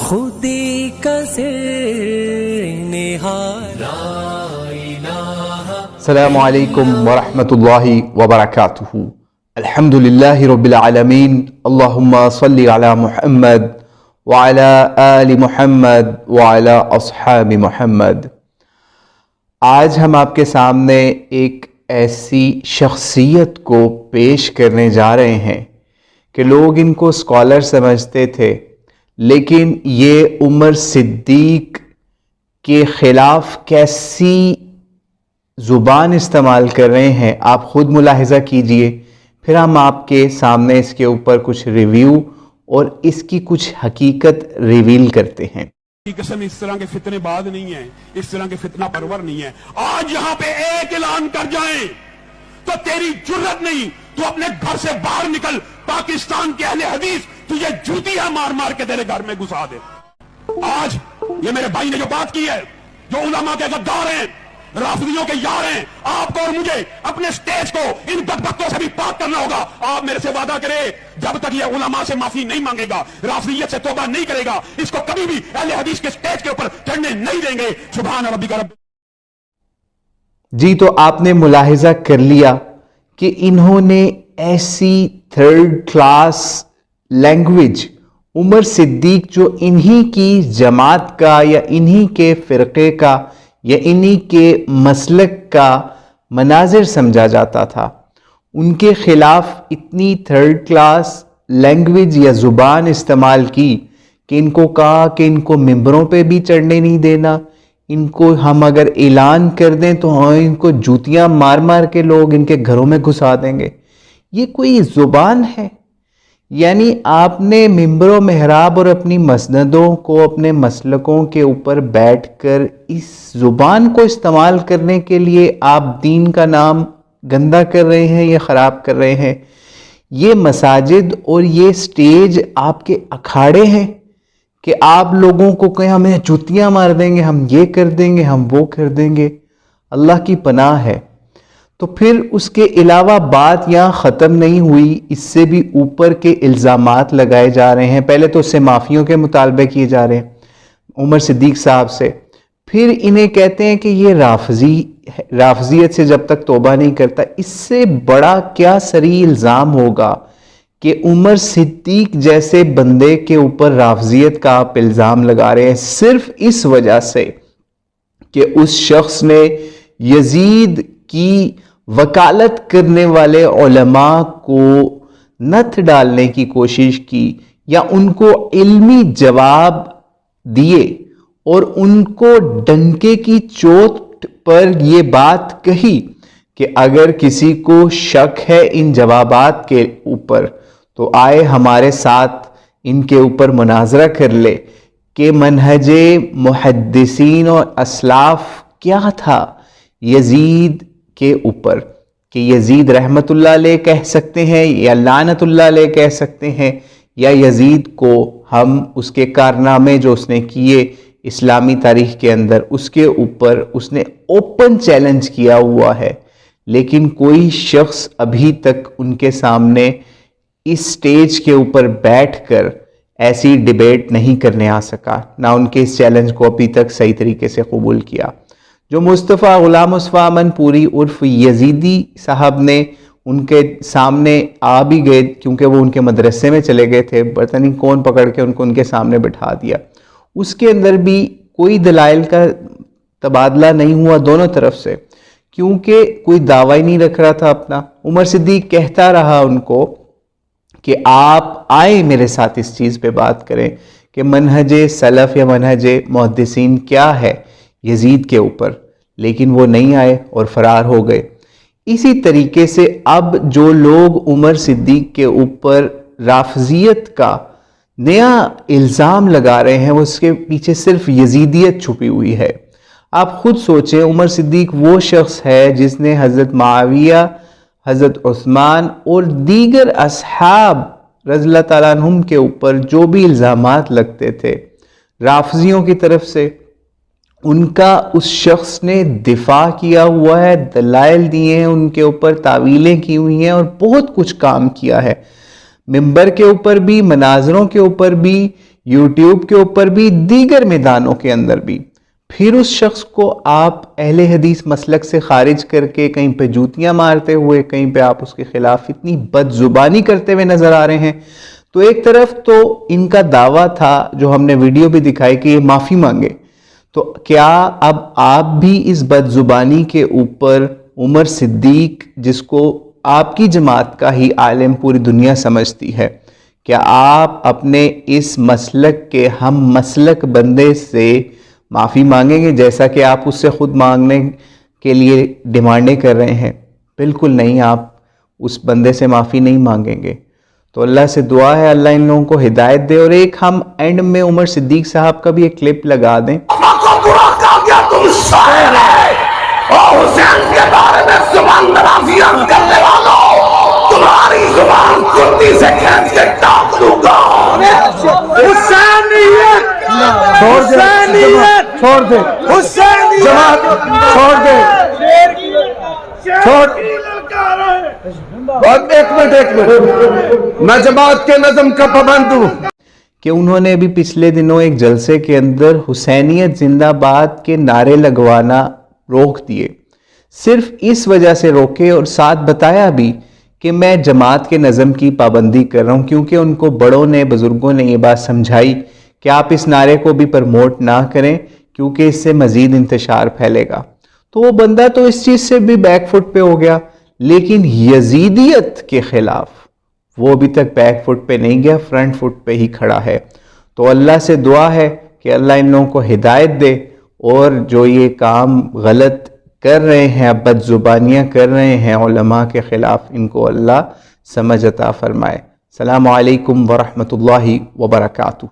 خودی کا زینہار لا الہ۔ السلام علیکم ورحمۃ اللہ وبرکاتہ۔ الحمد للہ رب العالمین، اللہم صلی علی محمد وعلی آل محمد وعلی اصحاب محمد۔ آج ہم آپ کے سامنے ایک ایسی شخصیت کو پیش کرنے جا رہے ہیں کہ لوگ ان کو اسکالر سمجھتے تھے، لیکن یہ عمر صدیق کے خلاف کیسی زبان استعمال کر رہے ہیں آپ خود ملاحظہ کیجئے، پھر ہم آپ کے سامنے اس کے اوپر کچھ ریویو اور اس کی کچھ حقیقت ریویل کرتے ہیں۔ قسم اس طرح کے فتنے بعد نہیں ہیں، اس طرح کے فتنہ پرور نہیں ہیں۔ آج یہاں پہ ایک اعلان کر جائیں تو تیری جرت نہیں، تو اپنے گھر سے باہر نکل، پاکستان کے اہل حدیث تجھے جوتیاں مار مار کے تیرے گھر میں گھسا دے۔ آج یہ میرے بھائی نے جو بات کی ہے، جو علماء کے غدار ہیں، رافضیوں کے یار ہیں، آپ کو اور مجھے اپنے سٹیج کو ان بدبختوں سے بھی پاک کرنا ہوگا۔ آپ میرے سے وعدہ کرے، جب تک یہ علماء سے معافی نہیں مانگے گا، رافضیت سے توبہ نہیں کرے گا، اس کو کبھی بھی اہل حدیث کے سٹیج کے اوپر چڑھنے نہیں دیں گے۔ سبحان ربک رب۔ جی، تو آپ نے ملاحظہ کر لیا کہ انہوں نے ایسی تھرڈ کلاس لینگویج عمر صدیق جو انہی کی جماعت کا یا انہی کے فرقے کا یا انہی کے مسلک کا مناظر سمجھا جاتا تھا، ان کے خلاف اتنی تھرڈ کلاس لینگویج یا زبان استعمال کی کہ ان کو کہا کہ ان کو ممبروں پہ بھی چڑھنے نہیں دینا، ان کو ہم اگر اعلان کر دیں تو ان کو جوتیاں مار مار کے لوگ ان کے گھروں میں گھسا دیں گے۔ یہ کوئی زبان ہے؟ یعنی آپ نے ممبر و محراب اور اپنی مسندوں کو اپنے مسلکوں کے اوپر بیٹھ کر اس زبان کو استعمال کرنے کے لیے آپ دین کا نام گندا کر رہے ہیں یا خراب کر رہے ہیں۔ یہ مساجد اور یہ سٹیج آپ کے اکھاڑے ہیں کہ آپ لوگوں کو کہیں ہمیں جوتیاں مار دیں گے، ہم یہ کر دیں گے، ہم وہ کر دیں گے۔ اللہ کی پناہ ہے۔ تو پھر اس کے علاوہ بات یہاں ختم نہیں ہوئی، اس سے بھی اوپر کے الزامات لگائے جا رہے ہیں۔ پہلے تو اس سے معافیوں کے مطالبے کیے جا رہے ہیں عمر صدیق صاحب سے، پھر انہیں کہتے ہیں کہ یہ رافضیت سے جب تک توبہ نہیں کرتا۔ اس سے بڑا کیا صریح الزام ہوگا کہ عمر صدیق جیسے بندے کے اوپر رافضیت کا آپ الزام لگا رہے ہیں صرف اس وجہ سے کہ اس شخص نے یزید کی وکالت کرنے والے علماء کو نتھ ڈالنے کی کوشش کی یا ان کو علمی جواب دیے اور ان کو ڈنکے کی چوٹ پر یہ بات کہی کہ اگر کسی کو شک ہے ان جوابات کے اوپر تو آئے ہمارے ساتھ ان کے اوپر مناظرہ کر لے کہ منہج محدثین اور اسلاف کیا تھا یزید کے اوپر، کہ یزید رحمت اللہ علیہ کہہ سکتے ہیں یا لعنت اللہ علیہ کہہ سکتے ہیں، یا یزید کو ہم اس کے کارنامے جو اس نے کیے اسلامی تاریخ کے اندر اس کے اوپر اس نے اوپن چیلنج کیا ہوا ہے، لیکن کوئی شخص ابھی تک ان کے سامنے اس سٹیج کے اوپر بیٹھ کر ایسی ڈیبیٹ نہیں کرنے آ سکا، نہ ان کے اس چیلنج کو ابھی تک صحیح طریقے سے قبول کیا۔ جو مصطفیٰ غلام مصطفیٰ امن پوری عرف یزیدی صاحب نے ان کے سامنے آ بھی گئے، کیونکہ وہ ان کے مدرسے میں چلے گئے تھے، پتہ نہیں کون پکڑ کے ان کے سامنے بٹھا دیا، اس کے اندر بھی کوئی دلائل کا تبادلہ نہیں ہوا دونوں طرف سے، کیونکہ کوئی دعویٰ ہی نہیں رکھ رہا تھا اپنا۔ عمر صدیق کہتا رہا ان کو کہ آپ آئیں میرے ساتھ اس چیز پہ بات کریں کہ منہج سلف یا منہج محدثین کیا ہے یزید کے اوپر، لیکن وہ نہیں آئے اور فرار ہو گئے۔ اسی طریقے سے اب جو لوگ عمر صدیق کے اوپر رافضیت کا نیا الزام لگا رہے ہیں، وہ اس کے پیچھے صرف یزیدیت چھپی ہوئی ہے۔ آپ خود سوچیں، عمر صدیق وہ شخص ہے جس نے حضرت معاویہ، حضرت عثمان اور دیگر اصحاب رضی اللہ تعالیٰ عنہم کے اوپر جو بھی الزامات لگتے تھے رافضیوں کی طرف سے، ان کا اس شخص نے دفاع کیا ہوا ہے، دلائل دیے ہیں، ان کے اوپر تعویلیں کی ہوئی ہیں اور بہت کچھ کام کیا ہے، ممبر کے اوپر بھی، مناظروں کے اوپر بھی، یوٹیوب کے اوپر بھی، دیگر میدانوں کے اندر بھی، پھر اس شخص کو آپ اہل حدیث مسلک سے خارج کر کے کہیں پہ جوتیاں مارتے ہوئے، کہیں پہ آپ اس کے خلاف اتنی بد زبانی کرتے ہوئے نظر آ رہے ہیں. تو ایک طرف تو ان کا دعویٰ تھا جو ہم نے ویڈیو بھی دکھائی کہ یہ معافی مانگے، تو کیا اب آپ بھی اس بد زبانی کے اوپر عمر صدیق، جس کو آپ کی جماعت کا ہی عالم پوری دنیا سمجھتی ہے، کیا آپ اپنے اس مسلک کے ہم مسلک بندے سے معافی مانگیں گے جیسا کہ آپ اس سے خود مانگنے کے لیے ڈیمانڈیں کر رہے ہیں؟ بالکل نہیں، آپ اس بندے سے معافی نہیں مانگیں گے. تو اللہ سے دعا ہے اللہ ان لوگوں کو ہدایت دے. اور ایک ہم اینڈ میں عمر صدیق صاحب کا بھی ایک کلپ لگا دیں. کو برا کہا گیا تم شاعر ہے، اور حسین کے بارے میں زبان درازیاں کرنے والوں، تمہاری زبان کرتی سے کھینچ کے ٹاپ دوں گا. حسینیت، حسینیت، چھوڑ دے حسینیت، چھوڑ دے چھوڑ. ایک منٹ میں جماعت کے نظم کا پابند ہوں. کہ انہوں نے بھی پچھلے دنوں ایک جلسے کے اندر حسینیت زندہ باد کے نعرے لگوانا روک دیے. صرف اس وجہ سے روکے اور ساتھ بتایا بھی کہ میں جماعت کے نظم کی پابندی کر رہا ہوں، کیونکہ ان کو بڑوں نے، بزرگوں نے یہ بات سمجھائی کہ آپ اس نعرے کو بھی پرموٹ نہ کریں کیونکہ اس سے مزید انتشار پھیلے گا. تو وہ بندہ تو اس چیز سے بھی بیک فٹ پہ ہو گیا، لیکن یزیدیت کے خلاف وہ ابھی تک بیک فٹ پہ نہیں گیا، فرنٹ فٹ پہ ہی کھڑا ہے. تو اللہ سے دعا ہے کہ اللہ ان لوگوں کو ہدایت دے، اور جو یہ کام غلط کر رہے ہیں، بد زبانیاں کر رہے ہیں علماء کے خلاف، ان کو اللہ سمجھ عطا فرمائے. السلام علیکم ورحمۃ اللہ وبرکاتہ.